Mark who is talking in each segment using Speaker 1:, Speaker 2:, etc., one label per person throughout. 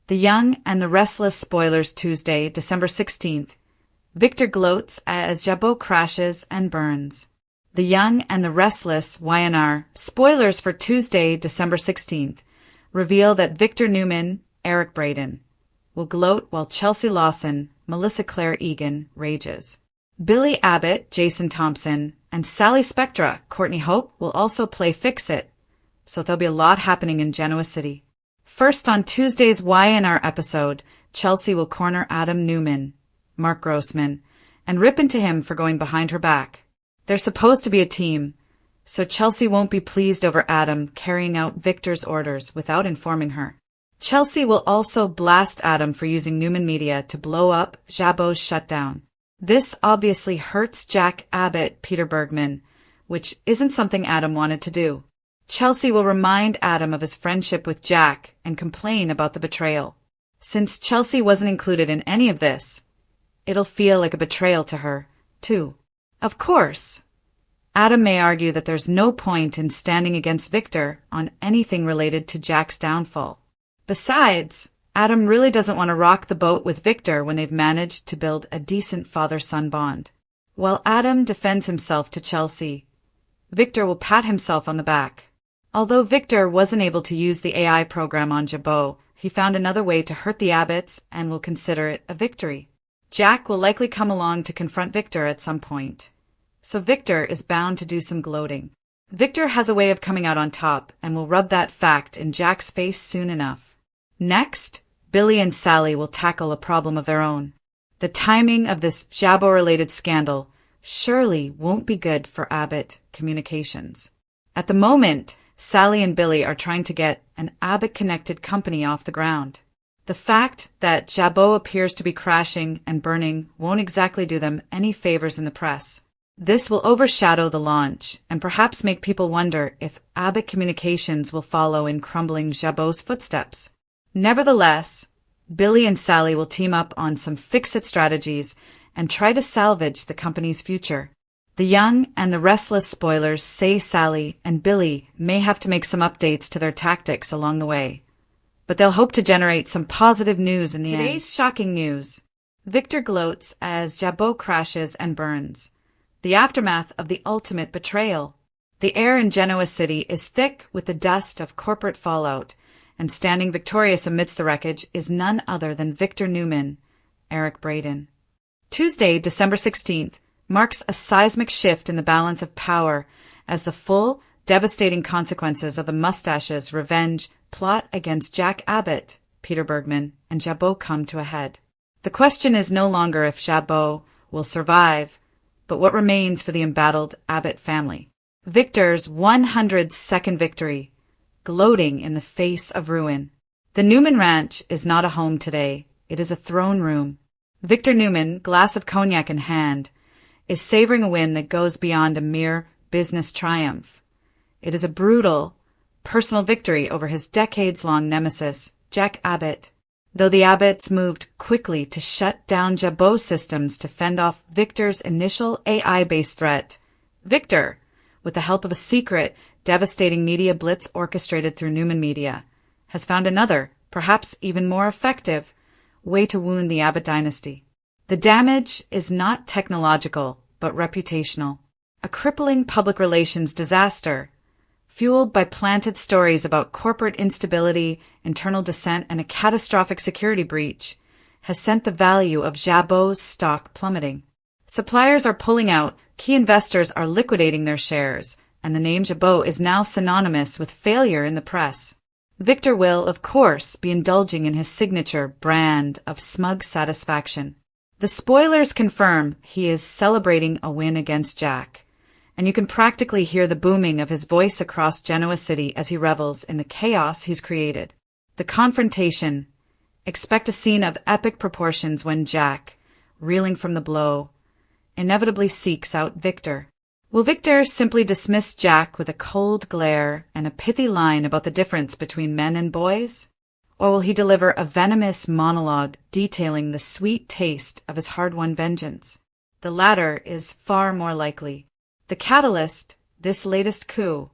Speaker 1: The Young and the Restless spoilers Tuesday, December 16th. Victor gloats as Jabot crashes and burns. The Young and the Restless YNR spoilers for Tuesday, December 16th reveal that Victor Newman, Eric Braeden, will gloat while Chelsea Lawson, Melissa Claire Egan rages. Billy Abbott, Jason Thompson, and Sally Spectra, Courtney Hope will also play Fix-It, so there'll be a lot happening in Genoa City. First, on Tuesday's YNR episode, Chelsea will corner Adam Newman, Mark Grossman, and rip into him for going behind her back. They're supposed to be a team, so Chelsea won't be pleased over Adam carrying out Victor's orders without informing her. Chelsea will also blast Adam for using Newman Media to blow up Jabot's shutdown. This obviously hurts Jack Abbott, Peter Bergman, which isn't something Adam wanted to do. Chelsea will remind Adam of his friendship with Jack and complain about the betrayal. Since Chelsea wasn't included in any of this, it'll feel like a betrayal to her, too. Of course, Adam may argue that there's no point in standing against Victor on anything related to Jack's downfall. Besides, Adam really doesn't want to rock the boat with Victor when they've managed to build a decent father-son bond. While Adam defends himself to Chelsea, Victor will pat himself on the back. Although Victor wasn't able to use the AI program on Jabot, he found another way to hurt the Abbotts and will consider it a victory. Jack will likely come along to confront Victor at some point, so Victor is bound to do some gloating. Victor has a way of coming out on top and will rub that fact in Jack's face soon enough. Next, Billy and Sally will tackle a problem of their own. The timing of this Jabot-related scandal surely won't be good for Abbott Communications. At the moment, Sally and Billy are trying to get an Abbott-connected company off the ground. The fact that Jabot appears to be crashing and burning won't exactly do them any favors in the press. This will overshadow the launch and perhaps make people wonder if Abbott Communications will follow in crumbling Jabot's footsteps. Nevertheless, Billy and Sally will team up on some fix-it strategies and try to salvage the company's future. The Young and the Restless spoilers say Sally and Billy may have to make some updates to their tactics along the way, but they'll hope to generate some positive news in the end. Today's shocking news. Victor gloats as Jabot crashes and burns. The aftermath of the ultimate betrayal. The air in Genoa City is thick with the dust of corporate fallout, and standing victorious amidst the wreckage is none other than Victor Newman, Eric Braeden. Tuesday, December 16th, marks a seismic shift in the balance of power as the full, devastating consequences of the mustache's revenge plot against Jack Abbott, Peter Bergman, and Jabot come to a head. The question is no longer if Jabot will survive, but what remains for the embattled Abbott family. Victor's 102nd victory, gloating in the face of ruin. The Newman Ranch is not a home today, it is a throne room. Victor Newman, glass of cognac in hand, is savoring a win that goes beyond a mere business triumph. It is a brutal, personal victory over his decades-long nemesis, Jack Abbott. Though the Abbotts moved quickly to shut down Jabot systems to fend off Victor's initial AI-based threat, Victor, with the help of a secret, devastating media blitz orchestrated through Newman Media, has found another, perhaps even more effective, way to wound the Abbott dynasty. The damage is not technological, but reputational. A crippling public relations disaster, fueled by planted stories about corporate instability, internal dissent, and a catastrophic security breach, has sent the value of Jabot's stock plummeting. Suppliers are pulling out, key investors are liquidating their shares, and the name Jabot is now synonymous with failure in the press. Victor will, of course, be indulging in his signature brand of smug satisfaction. The spoilers confirm he is celebrating a win against Jack, and you can practically hear the booming of his voice across Genoa City as he revels in the chaos he's created. The confrontation. Expect a scene of epic proportions when Jack, reeling from the blow, inevitably seeks out Victor. Will Victor simply dismiss Jack with a cold glare and a pithy line about the difference between men and boys? Or will he deliver a venomous monologue detailing the sweet taste of his hard-won vengeance? The latter is far more likely. The catalyst, this latest coup,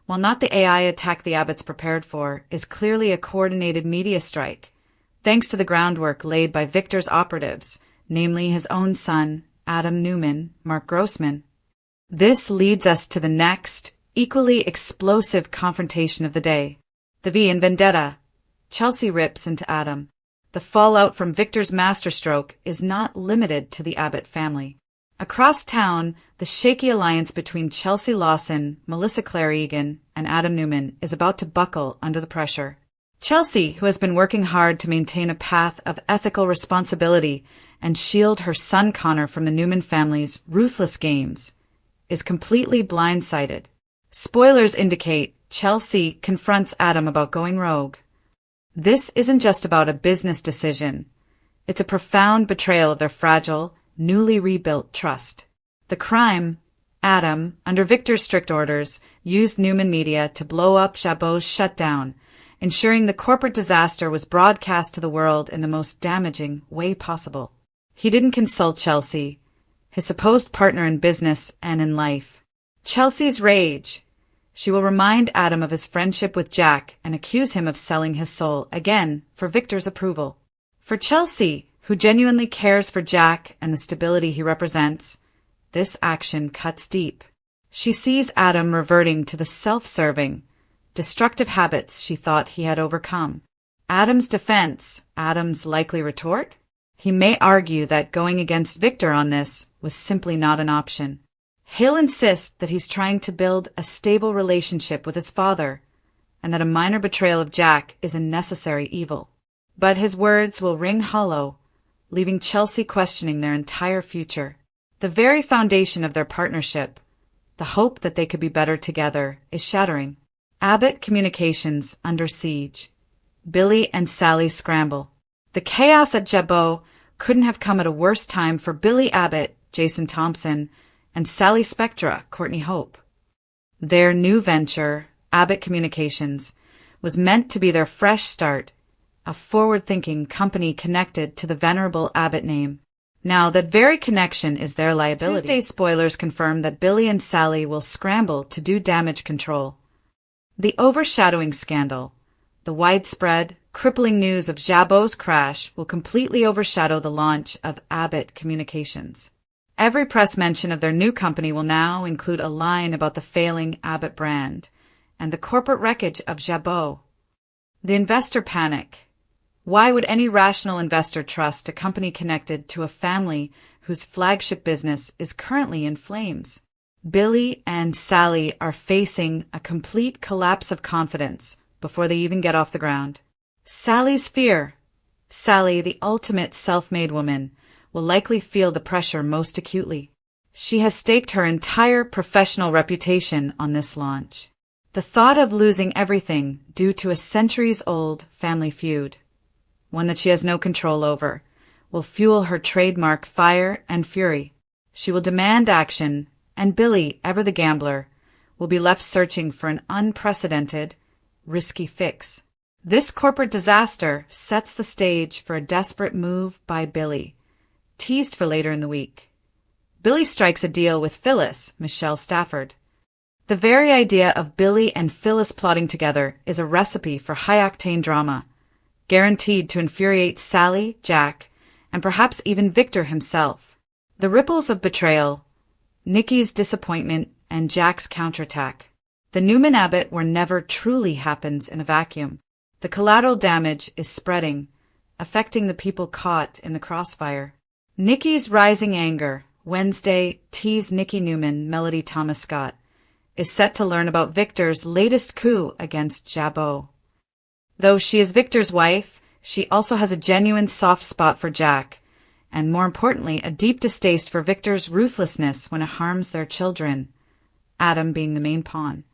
Speaker 1: while not the AI attack the Abbotts prepared for, is clearly a coordinated media strike, thanks to the groundwork laid by Victor's operatives, namely his own son, Adam Newman, Mark Grossman. This leads us to the next, equally explosive confrontation of the day. The V in Vendetta. Chelsea rips into Adam. The fallout from Victor's masterstroke is not limited to the Abbott family. Across town, the shaky alliance between Chelsea Lawson, Melissa Claire Egan, and Adam Newman is about to buckle under the pressure. Chelsea, who has been working hard to maintain a path of ethical responsibility and shield her son Connor from the Newman family's ruthless games, is completely blindsided. Spoilers indicate Chelsea confronts Adam about going rogue. This isn't just about a business decision. It's a profound betrayal of their fragile, newly rebuilt trust. The crime, Adam, under Victor's strict orders, used Newman Media to blow up Jabot's shutdown, ensuring the corporate disaster was broadcast to the world in the most damaging way possible. He didn't consult Chelsea, his supposed partner in business and in life. Chelsea's rage. She will remind Adam of his friendship with Jack and accuse him of selling his soul, again, for Victor's approval. For Chelsea, who genuinely cares for Jack and the stability he represents, this action cuts deep. She sees Adam reverting to the self-serving, destructive habits she thought he had overcome. Adam's defense, Adam's likely retort? He may argue that going against Victor on this was simply not an option. He'll insist that he's trying to build a stable relationship with his father, and that a minor betrayal of Jack is a necessary evil. But his words will ring hollow, leaving Chelsea questioning their entire future. The very foundation of their partnership, the hope that they could be better together, is shattering. Abbott Communications under siege. Billy and Sally scramble. The chaos at Jabot couldn't have come at a worse time for Billy Abbott, Jason Thompson, and Sally Spectra, Courtney Hope. Their new venture, Abbott Communications, was meant to be their fresh start, a forward-thinking company connected to the venerable Abbott name. Now, that very connection is their liability. Tuesday spoilers confirm that Billy and Sally will scramble to do damage control. The overshadowing scandal, the widespread, crippling news of Jabot's crash will completely overshadow the launch of Abbott Communications. Every press mention of their new company will now include a line about the failing Abbott brand and the corporate wreckage of Jabot. The investor panic. Why would any rational investor trust a company connected to a family whose flagship business is currently in flames? Billy and Sally are facing a complete collapse of confidence before they even get off the ground. Sally's fear. Sally, the ultimate self-made woman, will likely feel the pressure most acutely. She has staked her entire professional reputation on this launch. The thought of losing everything due to a centuries-old family feud, one that she has no control over, will fuel her trademark fire and fury. She will demand action, and Billy, ever the gambler, will be left searching for an unprecedented, risky fix. This corporate disaster sets the stage for a desperate move by Billy, teased for later in the week. Billy strikes a deal with Phyllis, Michelle Stafford. The very idea of Billy and Phyllis plotting together is a recipe for high-octane drama, guaranteed to infuriate Sally, Jack, and perhaps even Victor himself. The ripples of betrayal, Nikki's disappointment, and Jack's counterattack. The Newman Abbott war never truly happens in a vacuum. The collateral damage is spreading, affecting the people caught in the crossfire. Nikki's rising anger, Wednesday, tease Nikki Newman, Melody Thomas Scott, is set to learn about Victor's latest coup against Jabot. Though she is Victor's wife, she also has a genuine soft spot for Jack, and more importantly, a deep distaste for Victor's ruthlessness when it harms their children, Adam being the main pawn.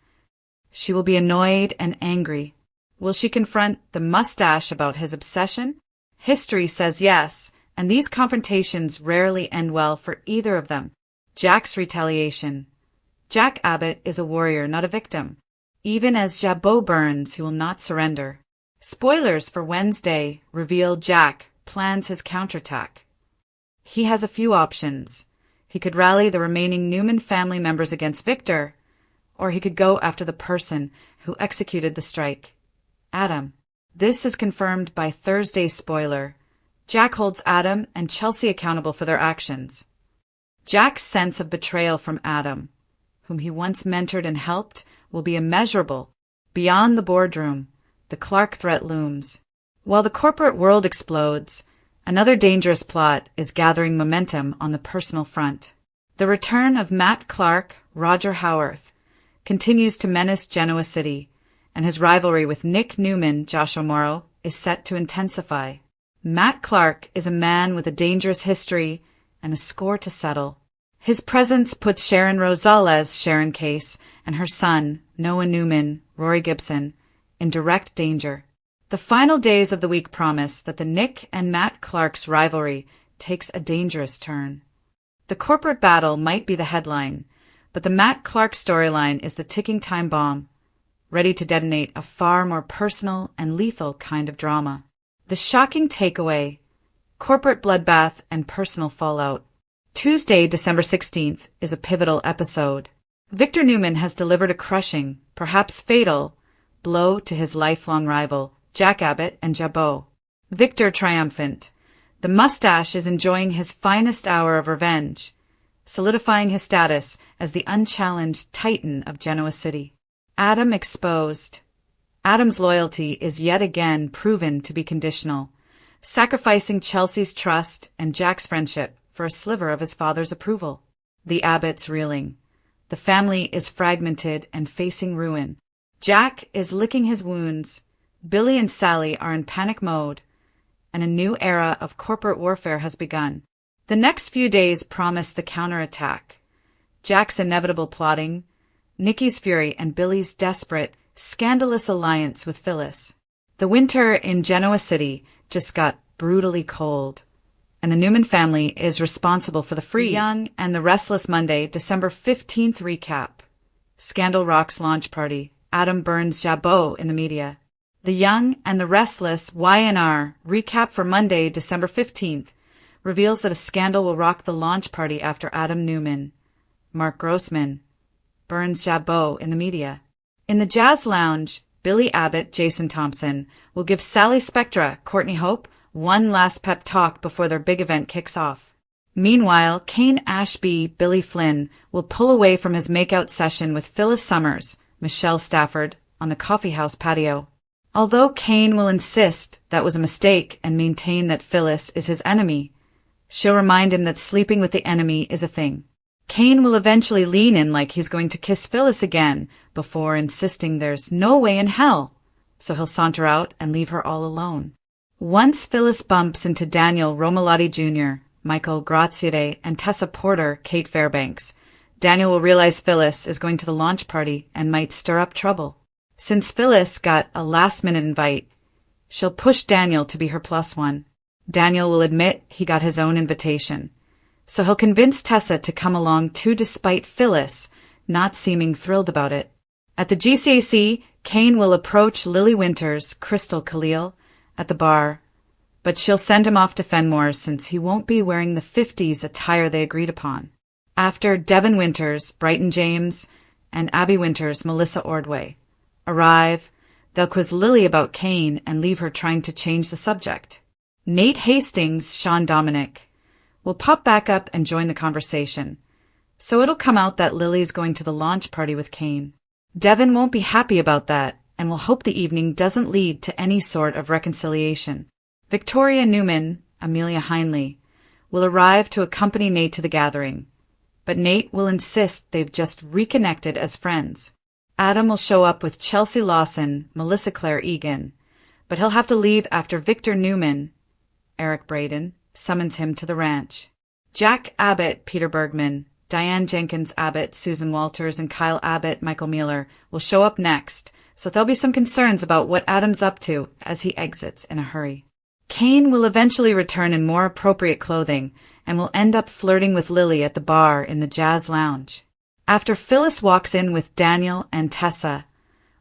Speaker 1: She will be annoyed and angry. Will she confront the mustache about his obsession? History says yes, and these confrontations rarely end well for either of them. Jack's retaliation. Jack Abbott is a warrior, not a victim. Even as Jabot burns, he will not surrender. Spoilers for Wednesday reveal Jack plans his counterattack. He has a few options. He could rally the remaining Newman family members against Victor, or he could go after the person who executed the strike, Adam. This is confirmed by Thursday's spoiler. Jack holds Adam and Chelsea accountable for their actions. Jack's sense of betrayal from Adam, whom he once mentored and helped, will be immeasurable. Beyond the boardroom, the Clark threat looms. While the corporate world explodes, another dangerous plot is gathering momentum on the personal front. The return of Matt Clark, Roger Howarth, continues to menace Genoa City, and his rivalry with Nick Newman, Joshua Morrow, is set to intensify. Matt Clark is a man with a dangerous history and a score to settle. His presence puts Sharon Rosales, Sharon Case, and her son, Noah Newman, Rory Gibson, in direct danger. The final days of the week promise that the Nick and Matt Clark's rivalry takes a dangerous turn. The corporate battle might be the headline, but the Matt Clark storyline is the ticking time bomb, ready to detonate a far more personal and lethal kind of drama. The shocking takeaway: corporate bloodbath and personal fallout. Tuesday, December 16th, is a pivotal episode. Victor Newman has delivered a crushing, perhaps fatal, blow to his lifelong rival, Jack Abbott and Jabot. Victor triumphant. The mustache is enjoying his finest hour of revenge, solidifying his status as the unchallenged titan of Genoa City. Adam exposed. Adam's loyalty is yet again proven to be conditional, sacrificing Chelsea's trust and Jack's friendship for a sliver of his father's approval. The Abbotts reeling. The family is fragmented and facing ruin. Jack is licking his wounds. Billy and Sally are in panic mode, and a new era of corporate warfare has begun. The next few days promise the counterattack. Jack's inevitable plotting, Nikki's fury, and Billy's desperate, scandalous alliance with Phyllis. The winter in Genoa City just got brutally cold, and the Newman family is responsible for the freeze. The Young and the Restless Monday, December 15th recap. Scandal rocks launch party. Adam burns Jabot in the media. The Young and the Restless YNR recap for Monday, December 15th, reveals that a scandal will rock the launch party after Adam Newman, Mark Grossman, burns Jabot in the media. In the Jazz Lounge, Billy Abbott, Jason Thompson, will give Sally Spectra, Courtney Hope, one last pep talk before their big event kicks off. Meanwhile, Kane Ashby, Billy Flynn, will pull away from his makeout session with Phyllis Summers, Michelle Stafford, on the coffeehouse patio. Although Kane will insist that was a mistake and maintain that Phyllis is his enemy, she'll remind him that sleeping with the enemy is a thing. Kane will eventually lean in like he's going to kiss Phyllis again before insisting there's no way in hell, so he'll saunter out and leave her all alone. Once Phyllis bumps into Daniel Romalotti Jr., Michael Graziere, and Tessa Porter, Kate Fairbanks, Daniel will realize Phyllis is going to the launch party and might stir up trouble. Since Phyllis got a last-minute invite, she'll push Daniel to be her plus one. Daniel will admit he got his own invitation, so he'll convince Tessa to come along too despite Phyllis not seeming thrilled about it. At the GCAC, Kane will approach Lily Winters, Crystal Khalil, at the bar, but she'll send him off to Fenmore since he won't be wearing the 50s attire they agreed upon. After Devin Winters, Brighton James, and Abby Winters, Melissa Ordway arrive, they'll quiz Lily about Kane and leave her trying to change the subject. Nate Hastings, Sean Dominic, will pop back up and join the conversation, so it'll come out that Lily's going to the launch party with Kane. Devin won't be happy about that and will hope the evening doesn't lead to any sort of reconciliation. Victoria Newman, Amelia Heinley, will arrive to accompany Nate to the gathering, but Nate will insist they've just reconnected as friends. Adam will show up with Chelsea Lawson, Melissa Claire Egan, but he'll have to leave after Victor Newman, Eric Braden, summons him to the ranch. Jack Abbott, Peter Bergman, Diane Jenkins Abbott, Susan Walters, and Kyle Abbott, Michael Mueller, will show up next, so there'll be some concerns about what Adam's up to as he exits in a hurry. Kane will eventually return in more appropriate clothing and will end up flirting with Lily at the bar in the Jazz Lounge. After Phyllis walks in with Daniel and Tessa,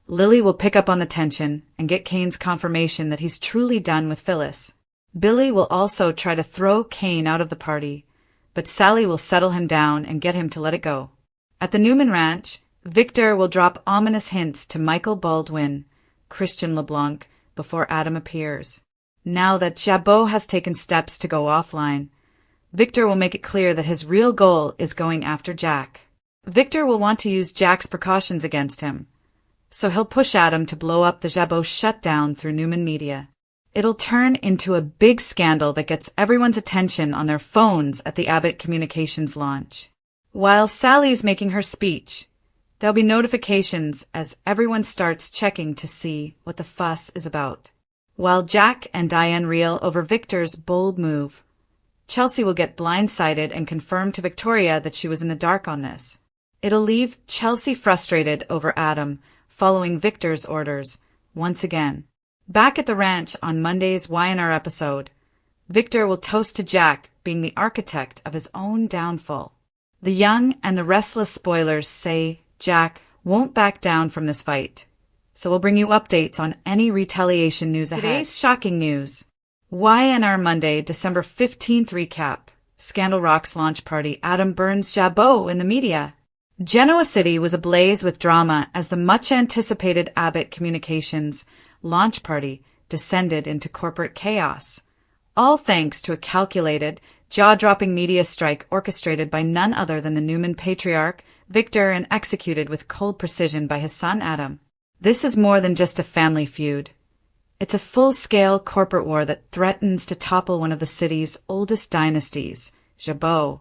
Speaker 1: Lily will pick up on the tension and get Kane's confirmation that he's truly done with Phyllis. Billy will also try to throw Kane out of the party, but Sally will settle him down and get him to let it go. At the Newman Ranch, Victor will drop ominous hints to Michael Baldwin, Christian LeBlanc, before Adam appears. Now that Jabot has taken steps to go offline, Victor will make it clear that his real goal is going after Jack. Victor will want to use Jack's precautions against him, so he'll push Adam to blow up the Jabot shutdown through Newman Media. It'll turn into a big scandal that gets everyone's attention on their phones at the Abbott Communications launch. While Sally's making her speech, there'll be notifications as everyone starts checking to see what the fuss is about. While Jack and Diane reel over Victor's bold move, Chelsea will get blindsided and confirm to Victoria that she was in the dark on this. It'll leave Chelsea frustrated over Adam following Victor's orders once again. Back at the ranch on Monday's Y&R episode, Victor will toast to Jack being the architect of his own downfall. The Young and the Restless spoilers say Jack won't back down from this fight, so we'll bring you updates on any retaliation news ahead. Today's shocking news. Y&R Monday, December 15th recap. Scandal Rock's launch party. Adam burns Jabot in the media. Genoa City was ablaze with drama as the much-anticipated Abbott Communications launch party descended into corporate chaos. All thanks to a calculated, jaw-dropping media strike orchestrated by none other than the Newman patriarch, Victor, and executed with cold precision by his son Adam. This is more than just a family feud. It's a full-scale corporate war that threatens to topple one of the city's oldest dynasties, Jabot,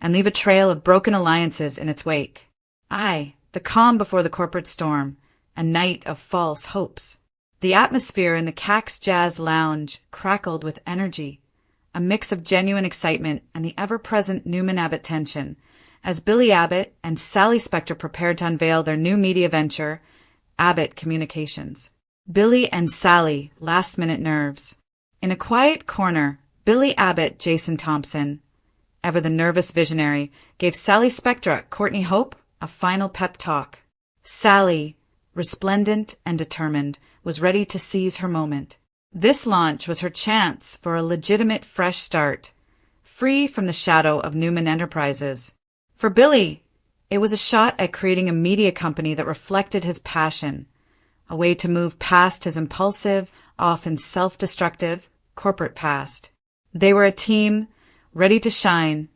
Speaker 1: and leave a trail of broken alliances in its wake. Aye, the calm before the corporate storm, a night of false hopes. The atmosphere in the Cax Jazz Lounge crackled with energy, a mix of genuine excitement and the ever-present Newman-Abbott tension, as Billy Abbott and Sally Spector prepared to unveil their new media venture, Abbott Communications. Billy and Sally, last-minute nerves. In a quiet corner, Billy Abbott, Jason Thompson, ever the nervous visionary, gave Sally Spector, Courtney Hope, a final pep talk. Sally, resplendent and determined, was ready to seize her moment. This launch was her chance for a legitimate fresh start, free from the shadow of Newman Enterprises. For Billy, it was a shot at creating a media company that reflected his passion, a way to move past his impulsive, often self-destructive, corporate past. They were a team, ready to shine,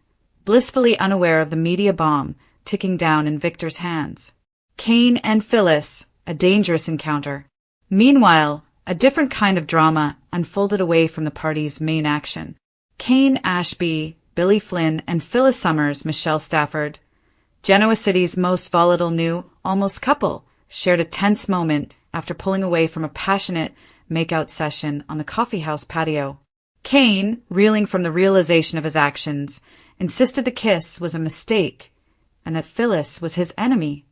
Speaker 1: blissfully unaware of the media bomb ticking down in Victor's hands. Kane and Phyllis, a dangerous encounter. Meanwhile, a different kind of drama unfolded away from the party's main action. Kane Ashby, Billy Flynn, and Phyllis Summers, Michelle Stafford, Genoa City's most volatile new, almost couple, shared a tense moment after pulling away from a passionate make-out session on the coffeehouse patio. Kane, reeling from the realization of his actions, insisted the kiss was a mistake and that Phyllis was his enemy.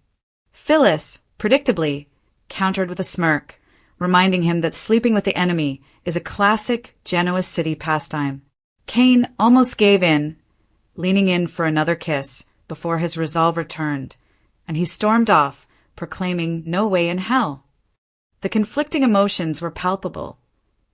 Speaker 1: Phyllis, predictably, countered with a smirk, reminding him that sleeping with the enemy is a classic Genoa City pastime. Kane almost gave in, leaning in for another kiss before his resolve returned, and he stormed off, proclaiming no way in hell. The conflicting emotions were palpable,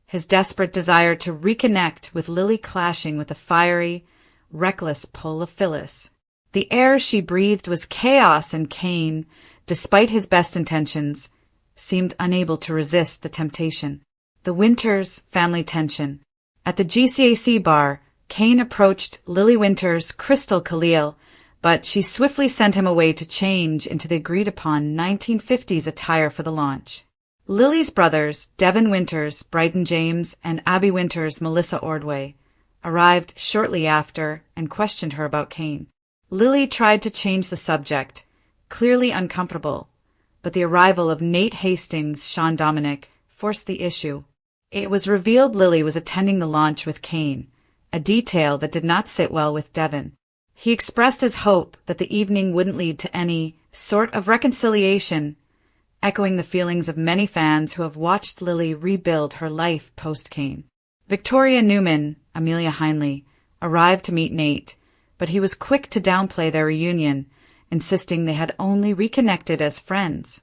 Speaker 1: his desperate desire to reconnect with Lily clashing with the fiery, reckless pull of Phyllis. The air she breathed was chaos, and Kane, despite his best intentions, seemed unable to resist the temptation. The Winters family tension. At the GCAC bar, Kane approached Lily Winters' Crystal Khalil, but she swiftly sent him away to change into the agreed-upon 1950s attire for the launch. Lily's brothers, Devin Winters, Brighton James, and Abby Winters, Melissa Ordway, arrived shortly after and questioned her about Kane. Lily tried to change the subject, clearly uncomfortable, but the arrival of Nate Hastings, Sean Dominic, forced the issue. It was revealed Lily was attending the launch with Kane, a detail that did not sit well with Devin. He expressed his hope that the evening wouldn't lead to any sort of reconciliation, echoing the feelings of many fans who have watched Lily rebuild her life post-Kane. Victoria Newman, Amelia Heinley, arrived to meet Nate, but he was quick to downplay their reunion, insisting they had only reconnected as friends.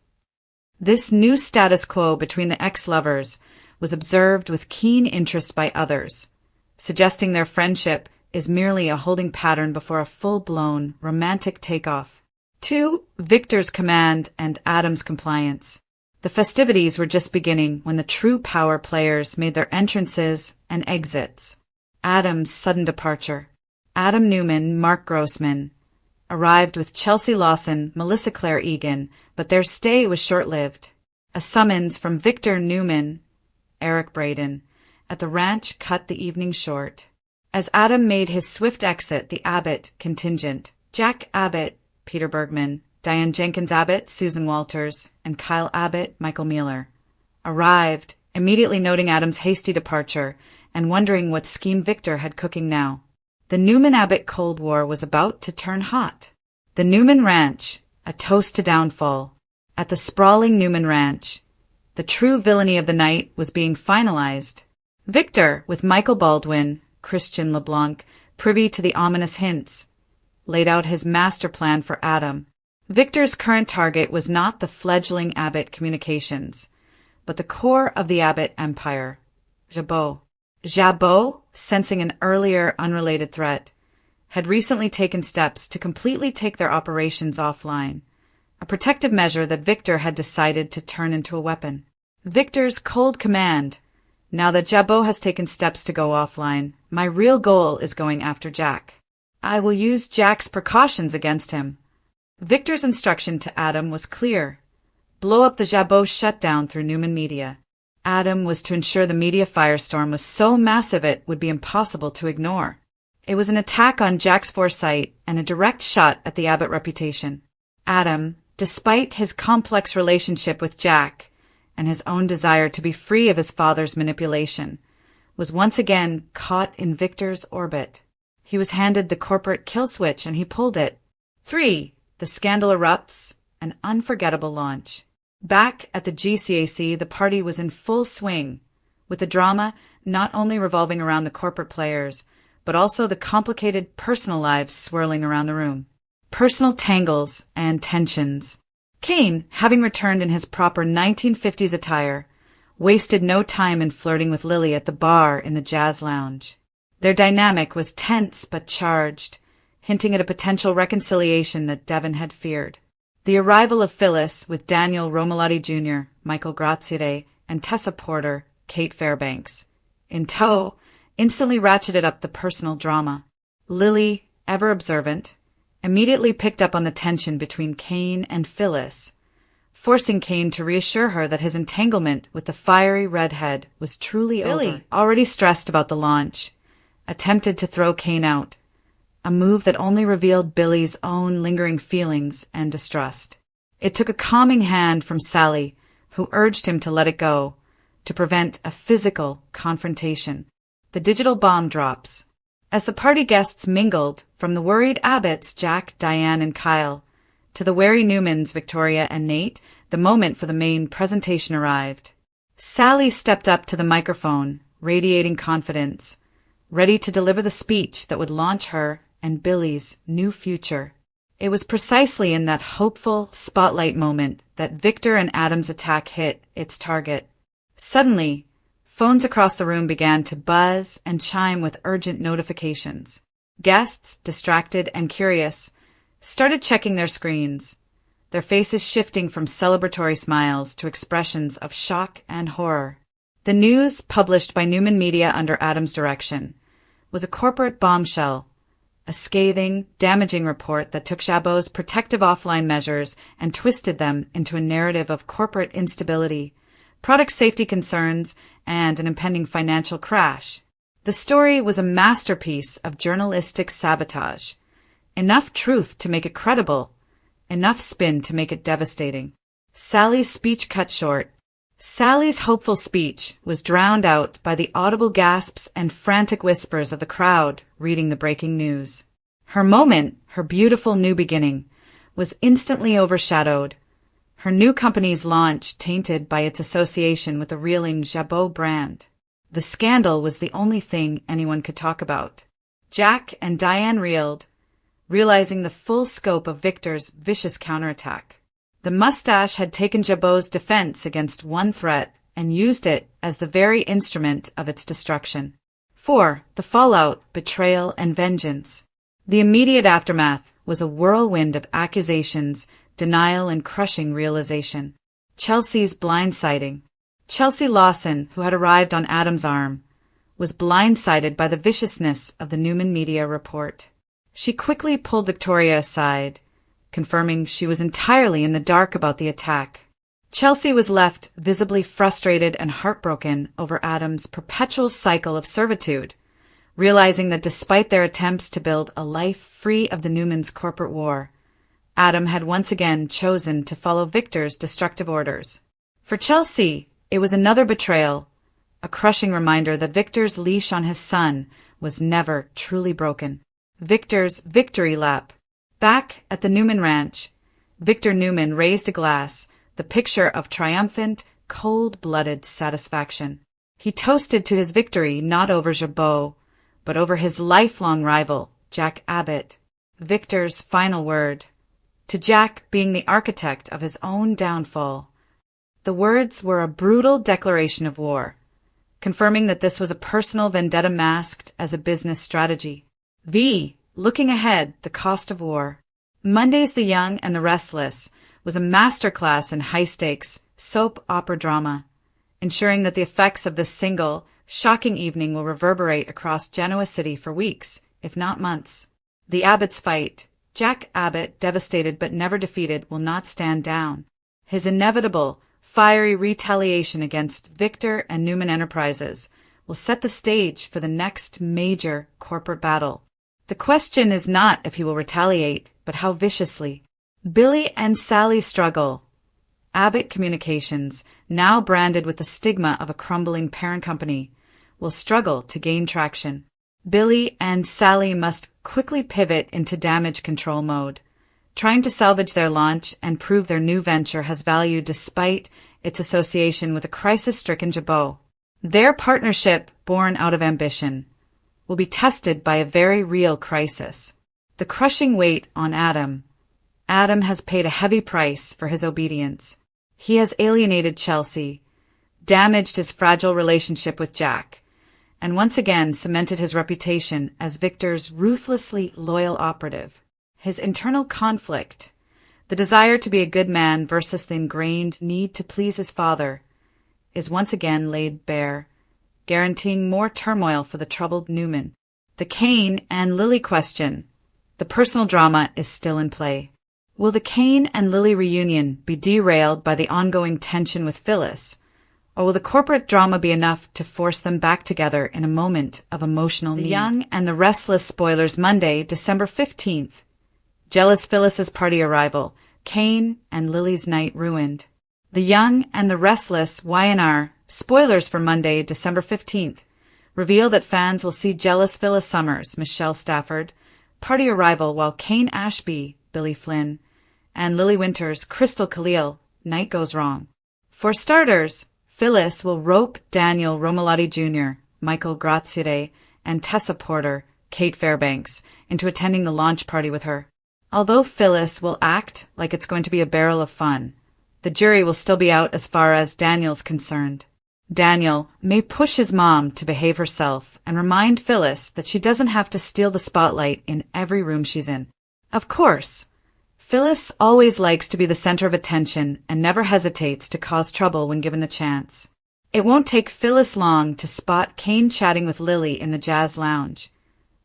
Speaker 1: This new status quo between the ex-lovers was observed with keen interest by others, suggesting their friendship is merely a holding pattern before a full-blown romantic takeoff. 2. Victor's command and Adam's compliance. The festivities were just beginning when the true power players made their entrances and exits. Adam's sudden departure. Adam Newman, Mark Grossman, arrived with Chelsea Lawson, Melissa Claire Egan, but their stay was short-lived. A summons from Victor Newman, Eric Braden, at the ranch cut the evening short. As Adam made his swift exit, the Abbott contingent, Jack Abbott, Peter Bergman, Diane Jenkins Abbott, Susan Walters, and Kyle Abbott, Michael Mueller, arrived, immediately noting Adam's hasty departure and wondering what scheme Victor had cooking now. The Newman-Abbott Cold War was about to turn hot. The Newman Ranch, a toast to downfall. At the sprawling Newman Ranch, the true villainy of the night was being finalized. Victor, with Michael Baldwin, Christian LeBlanc, privy to the ominous hints, laid out his master plan for Adam. Victor's current target was not the fledgling Abbott Communications, but the core of the Abbott empire, Jabot. Jabot, sensing an earlier unrelated threat, had recently taken steps to completely take their operations offline, a protective measure that Victor had decided to turn into a weapon. Victor's cold command: "Now that Jabot has taken steps to go offline, my real goal is going after Jack. I will use Jack's precautions against him." Victor's instruction to Adam was clear: blow up the Jabot shutdown through Newman Media. Adam was to ensure the media firestorm was so massive it would be impossible to ignore. It was an attack on Jack's foresight and a direct shot at the Abbott reputation. Adam, despite his complex relationship with Jack and his own desire to be free of his father's manipulation, was once again caught in Victor's orbit. He was handed the corporate kill switch and he pulled it. 3. The scandal erupts, an unforgettable launch. Back at the GCAC, the party was in full swing, with the drama not only revolving around the corporate players, but also the complicated personal lives swirling around the room. Personal tangles and tensions. Kane, having returned in his proper 1950s attire, wasted no time in flirting with Lily at the bar in the jazz lounge. Their dynamic was tense but charged, hinting at a potential reconciliation that Devon had feared. The arrival of Phyllis with Daniel Romalotti Jr., Michael Graziere, and Tessa Porter, Kate Fairbanks, in tow, instantly ratcheted up the personal drama. Lily, ever observant, immediately picked up on the tension between Kane and Phyllis, forcing Kane to reassure her that his entanglement with the fiery redhead was truly over. Billy, already stressed about the launch, attempted to throw Kane out, a move that only revealed Billy's own lingering feelings and distrust. It took a calming hand from Sally, who urged him to let it go, to prevent a physical confrontation. The digital bomb drops. As the party guests mingled, from the worried Abbotts, Jack, Diane, and Kyle, to the wary Newmans, Victoria, and Nate, the moment for the main presentation arrived. Sally stepped up to the microphone, radiating confidence, ready to deliver the speech that would launch her and Billy's new future. It was precisely in that hopeful spotlight moment that Victor and Adam's attack hit its target. Suddenly, phones across the room began to buzz and chime with urgent notifications. Guests, distracted and curious, started checking their screens, their faces shifting from celebratory smiles to expressions of shock and horror. The news, published by Newman Media under Adam's direction, was a corporate bombshell, a scathing, damaging report that took Jabot's protective offline measures and twisted them into a narrative of corporate instability, product safety concerns, and an impending financial crash. The story was a masterpiece of journalistic sabotage. Enough truth to make it credible, enough spin to make it devastating. Sally's speech cut short. Sally's hopeful speech was drowned out by the audible gasps and frantic whispers of the crowd reading the breaking news. Her moment, her beautiful new beginning, was instantly overshadowed, her new company's launch tainted by its association with the reeling Jabot brand. The scandal was the only thing anyone could talk about. Jack and Diane reeled, realizing the full scope of Victor's vicious counterattack. The mustache had taken Jabot's defense against one threat and used it as the very instrument of its destruction. 4. The fallout, betrayal, and vengeance. The immediate aftermath was a whirlwind of accusations, denial, and crushing realization. Chelsea's blindsiding. Chelsea Lawson, who had arrived on Adam's arm, was blindsided by the viciousness of the Newman media report. She quickly pulled Victoria aside, confirming she was entirely in the dark about the attack. Chelsea was left visibly frustrated and heartbroken over Adam's perpetual cycle of servitude, realizing that despite their attempts to build a life free of the Newmans' corporate war, Adam had once again chosen to follow Victor's destructive orders. For Chelsea, it was another betrayal, a crushing reminder that Victor's leash on his son was never truly broken. Victor's victory lap. Back at the Newman Ranch, Victor Newman raised a glass, the picture of triumphant, cold-blooded satisfaction. He toasted to his victory not over Jabot, but over his lifelong rival, Jack Abbott. Victor's final word. To Jack being the architect of his own downfall. The words were a brutal declaration of war, confirming that this was a personal vendetta masked as a business strategy. Looking ahead, the cost of war. Monday's The Young and the Restless was a masterclass in high-stakes soap opera drama, ensuring that the effects of this single, shocking evening will reverberate across Genoa City for weeks, if not months. The Abbott's fight. Jack Abbott, devastated but never defeated, will not stand down. His inevitable, fiery retaliation against Victor and Newman Enterprises will set the stage for the next major corporate battle. The question is not if he will retaliate, but how viciously. Billy and Sally struggle. Abbott Communications, now branded with the stigma of a crumbling parent company, will struggle to gain traction. Billy and Sally must quickly pivot into damage control mode, trying to salvage their launch and prove their new venture has value despite its association with a crisis-stricken Jabot. Their partnership, born out of ambition, will be tested by a very real crisis. The crushing weight on Adam. Adam has paid a heavy price for his obedience. He has alienated Chelsea, damaged his fragile relationship with Jack, and once again cemented his reputation as Victor's ruthlessly loyal operative. His internal conflict, the desire to be a good man versus the ingrained need to please his father, is once again laid bare, guaranteeing more turmoil for the troubled Newman. The Kane and Lily question. The personal drama is still in play. Will the Kane and Lily reunion be derailed by the ongoing tension with Phyllis, or will the corporate drama be enough to force them back together in a moment of emotional need? The Young and the Restless spoilers Monday, December 15th. Jealous Phyllis's party arrival, Kane and Lily's night ruined. The Young and the Restless YNR spoilers for Monday, December 15th, reveal that fans will see jealous Phyllis Summers, Michelle Stafford, party arrival while Kane Ashby, Billy Flynn, and Lily Winters, Crystal Khalil, night goes wrong. For starters, Phyllis will rope Daniel Romalotti Jr., Michael Graziere, and Tessa Porter, Kate Fairbanks, into attending the launch party with her. Although Phyllis will act like it's going to be a barrel of fun, the jury will still be out as far as Daniel's concerned. Daniel may push his mom to behave herself and remind Phyllis that she doesn't have to steal the spotlight in every room she's in. Of course, Phyllis always likes to be the center of attention and never hesitates to cause trouble when given the chance. It won't take Phyllis long to spot Kane chatting with Lily in the Jazz Lounge,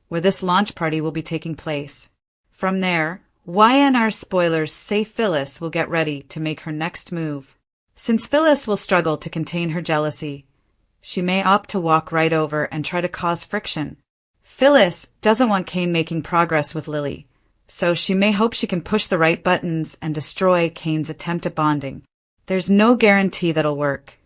Speaker 1: where this launch party will be taking place. From there, YNR spoilers say Phyllis will get ready to make her next move. Since Phyllis will struggle to contain her jealousy, she may opt to walk right over and try to cause friction. Phyllis doesn't want Kane making progress with Lily, so she may hope she can push the right buttons and destroy Kane's attempt at bonding. There's no guarantee that'll work,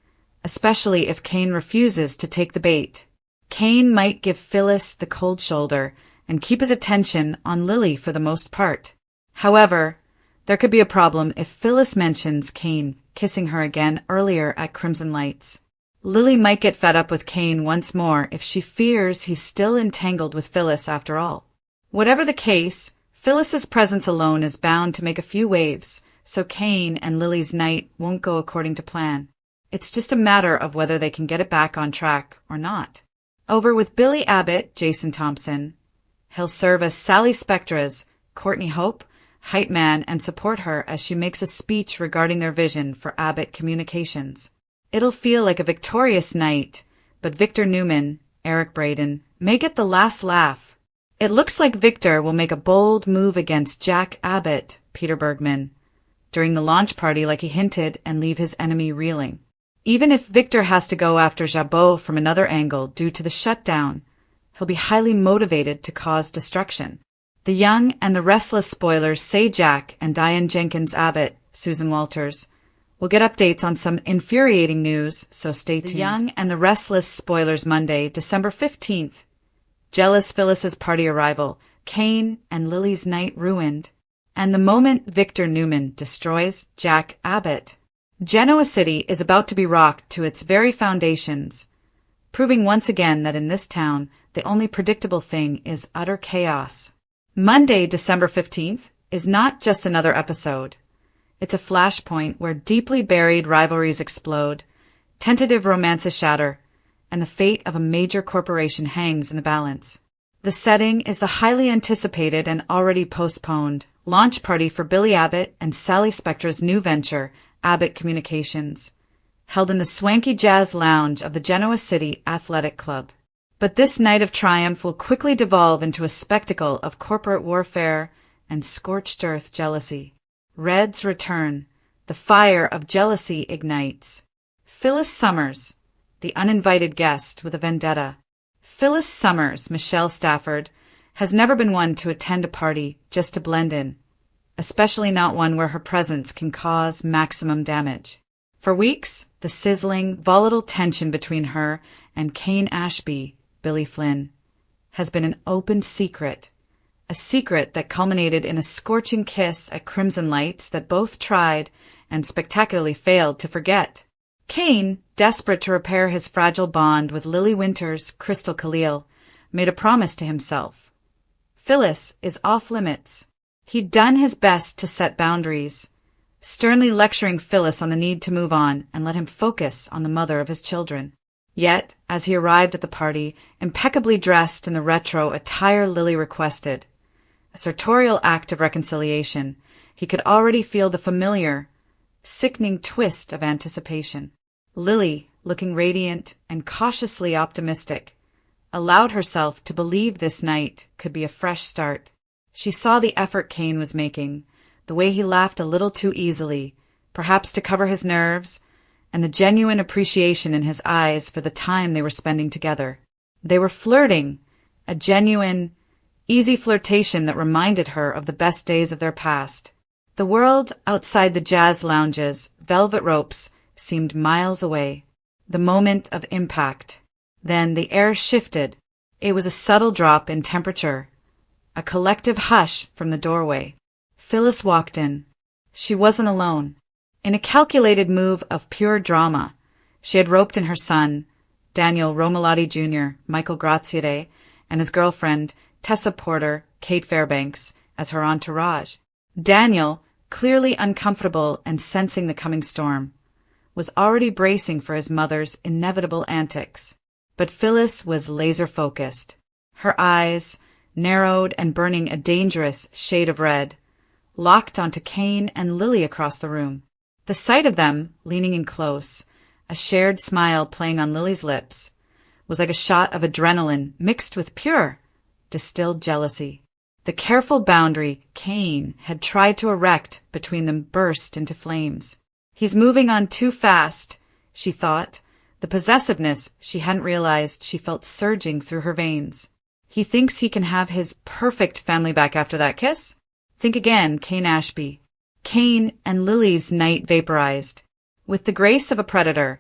Speaker 1: especially if Kane refuses to take the bait. Kane might give Phyllis the cold shoulder and keep his attention on Lily for the most part. However, there could be a problem if Phyllis mentions Kane kissing her again earlier at Crimson Lights. Lily might get fed up with Kane once more if she fears he's still entangled with Phyllis after all. Whatever the case, Phyllis's presence alone is bound to make a few waves, so Kane and Lily's night won't go according to plan. It's just a matter of whether they can get it back on track or not. Over with Billy Abbott, Jason Thompson. He'll serve as Sally Spectra's Courtney Hope, hype man and support her as she makes a speech regarding their vision for Abbott Communications. It'll feel like a victorious night, but Victor Newman, Eric Braeden, may get the last laugh. It looks like Victor will make a bold move against Jack Abbott, Peter Bergman, during the launch party like he hinted, and leave his enemy reeling. Even if Victor has to go after Jabot from another angle due to the shutdown, he'll be highly motivated to cause destruction. The Young and the Restless spoilers say Jack and Diane Jenkins Abbott, Susan Walters. We'll get updates on some infuriating news, so stay tuned. The Young and the Restless spoilers Monday, December 15th. Jealous Phyllis's party arrival, Kane and Lily's night ruined, and the moment Victor Newman destroys Jack Abbott. Genoa City is about to be rocked to its very foundations, proving once again that in this town, the only predictable thing is utter chaos. Monday, December 15th, is not just another episode. It's a flashpoint where deeply buried rivalries explode, tentative romances shatter, and the fate of a major corporation hangs in the balance. The setting is the highly anticipated and already postponed launch party for Billy Abbott and Sally Spectra's new venture, Abbott Communications, held in the swanky jazz lounge of the Genoa City Athletic Club. But this night of triumph will quickly devolve into a spectacle of corporate warfare and scorched earth jealousy. Reds return. The fire of jealousy ignites. Phyllis Summers, the uninvited guest with a vendetta. Phyllis Summers, Michelle Stafford, has never been one to attend a party just to blend in, especially not one where her presence can cause maximum damage. For weeks, the sizzling, volatile tension between her and Kane Ashby, Billy Flynn, has been an open secret, a secret that culminated in a scorching kiss at Crimson Lights that both tried and spectacularly failed to forget. Kane, desperate to repair his fragile bond with Lily Winter's Crystal Khalil, made a promise to himself. Phyllis is off limits. He'd done his best to set boundaries, sternly lecturing Phyllis on the need to move on and let him focus on the mother of his children. Yet, as he arrived at the party, impeccably dressed in the retro attire Lily requested, a sartorial act of reconciliation, he could already feel the familiar, sickening twist of anticipation. Lily, looking radiant and cautiously optimistic, allowed herself to believe this night could be a fresh start. She saw the effort Kane was making, the way he laughed a little too easily, perhaps to cover his nerves, and the genuine appreciation in his eyes for the time they were spending together. They were flirting, a genuine, easy flirtation that reminded her of the best days of their past. The world outside the jazz lounge's velvet ropes seemed miles away. The moment of impact. Then the air shifted. It was a subtle drop in temperature, a collective hush from the doorway. Phyllis walked in. She wasn't alone. In a calculated move of pure drama, she had roped in her son, Daniel Romalotti Jr., Michael Graziade, and his girlfriend, Tessa Porter, Kate Fairbanks, as her entourage. Daniel, clearly uncomfortable and sensing the coming storm, was already bracing for his mother's inevitable antics. But Phyllis was laser-focused. Her eyes, narrowed and burning a dangerous shade of red, locked onto Kane and Lily across the room. The sight of them, leaning in close, a shared smile playing on Lily's lips, was like a shot of adrenaline mixed with pure, distilled jealousy. The careful boundary Kane had tried to erect between them burst into flames. He's moving on too fast, she thought, the possessiveness she hadn't realized she felt surging through her veins. He thinks he can have his perfect family back after that kiss? Think again, Kane Ashby. Kane and Lily's night vaporized. With the grace of a predator,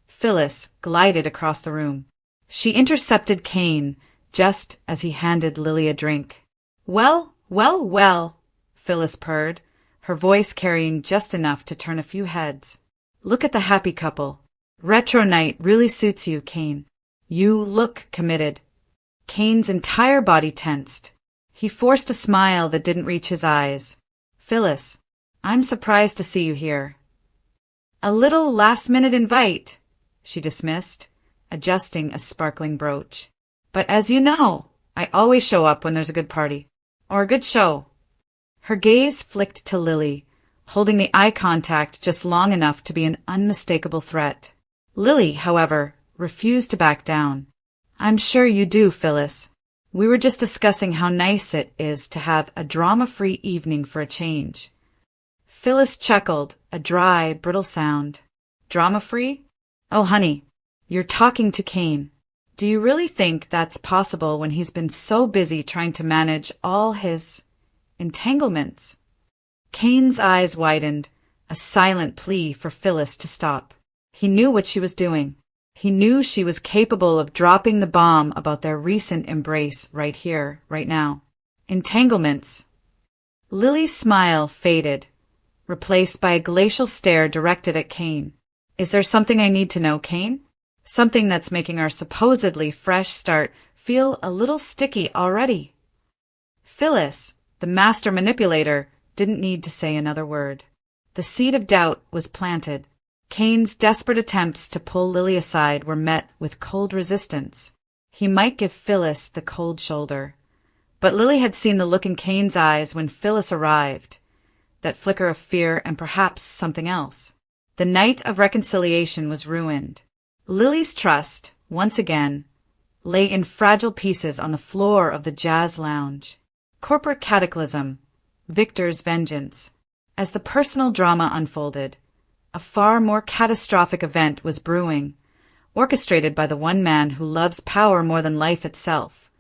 Speaker 1: Phyllis glided across the room. She intercepted Kane just as he handed Lily a drink. Well, well, well, Phyllis purred, her voice carrying just enough to turn a few heads. Look at the happy couple. Retro night really suits you, Kane. You look committed. Kane's entire body tensed. He forced a smile that didn't reach his eyes. Phyllis, I'm surprised to see you here. A little last-minute invite, she dismissed, adjusting a sparkling brooch. But as you know, I always show up when there's a good party. Or a good show. Her gaze flicked to Lily, holding the eye contact just long enough to be an unmistakable threat. Lily, however, refused to back down. "I'm sure you do, Phyllis. We were just discussing how nice it is to have a drama-free evening for a change." Phyllis chuckled, a dry, brittle sound. "Drama-free? Oh, honey, you're talking to Kane. Do you really think that's possible when he's been so busy trying to manage all his entanglements?" Kane's eyes widened, a silent plea for Phyllis to stop. He knew what she was doing. He knew she was capable of dropping the bomb about their recent embrace right here, right now. Entanglements. Lily's smile faded, replaced by a glacial stare directed at Kane. "Is there something I need to know, Kane? Something that's making our supposedly fresh start feel a little sticky already?" Phyllis, the master manipulator, didn't need to say another word. The seed of doubt was planted. Kane's desperate attempts to pull Lily aside were met with cold resistance. He might give Phyllis the cold shoulder. But Lily had seen the look in Kane's eyes when Phyllis arrived, that flicker of fear and perhaps something else. The night of reconciliation was ruined. Lily's trust, once again, lay in fragile pieces on the floor of the jazz lounge. Corporate cataclysm, Victor's vengeance. As the personal drama unfolded, a far more catastrophic event was brewing, orchestrated by the one man who loves power more than life itself,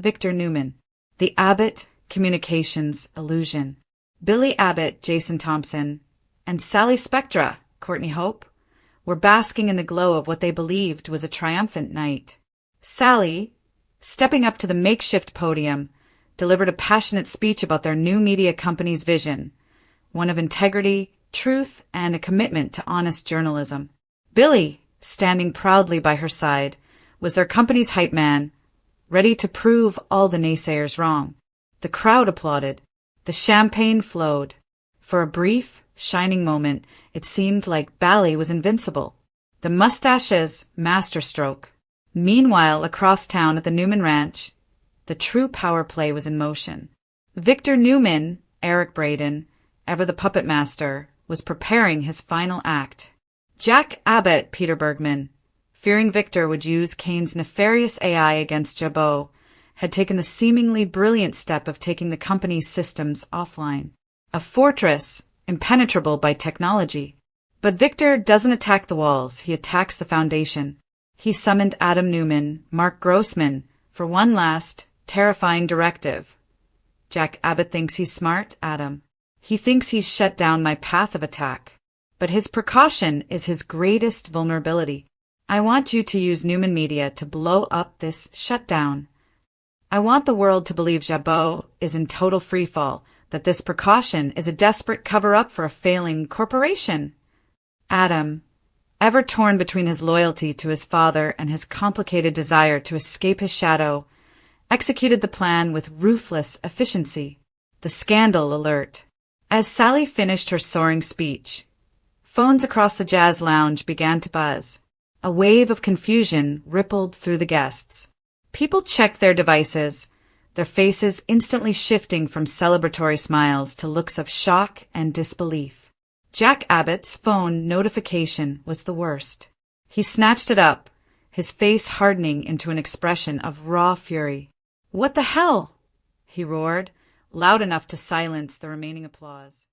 Speaker 1: Victor Newman. The Abbott Communications illusion. Billy Abbott, Jason Thompson, and Sally Spectra, Courtney Hope, were basking in the glow of what they believed was a triumphant night. Sally, stepping up to the makeshift podium, delivered a passionate speech about their new media company's vision, one of integrity, truth, and a commitment to honest journalism. Billy, standing proudly by her side, was their company's hype man, ready to prove all the naysayers wrong. The crowd applauded. The champagne flowed. For a brief, shining moment, it seemed like Bally was invincible. The mustache's masterstroke. Meanwhile, across town at the Newman Ranch, the true power play was in motion. Victor Newman, Eric Braden, ever the puppet master, was preparing his final act. Jack Abbott, Peter Bergman, fearing Victor would use Kane's nefarious AI against Jabot, had taken the seemingly brilliant step of taking the company's systems offline. A fortress, impenetrable by technology. But Victor doesn't attack the walls, he attacks the foundation. He summoned Adam Newman, Mark Grossman, for one last, terrifying directive. Jack Abbott thinks he's smart, Adam. He thinks he's shut down my path of attack. But his precaution is his greatest vulnerability. I want you to use Newman Media to blow up this shutdown. I want the world to believe Jabot is in total freefall, that this precaution is a desperate cover-up for a failing corporation. Adam, ever torn between his loyalty to his father and his complicated desire to escape his shadow, executed the plan with ruthless efficiency. The scandal alert. As Sally finished her soaring speech, phones across the jazz lounge began to buzz. A wave of confusion rippled through the guests. People checked their devices, their faces instantly shifting from celebratory smiles to looks of shock and disbelief. Jack Abbott's phone notification was the worst. He snatched it up, his face hardening into an expression of raw fury. "What the hell?" he roared, loud enough to silence the remaining applause.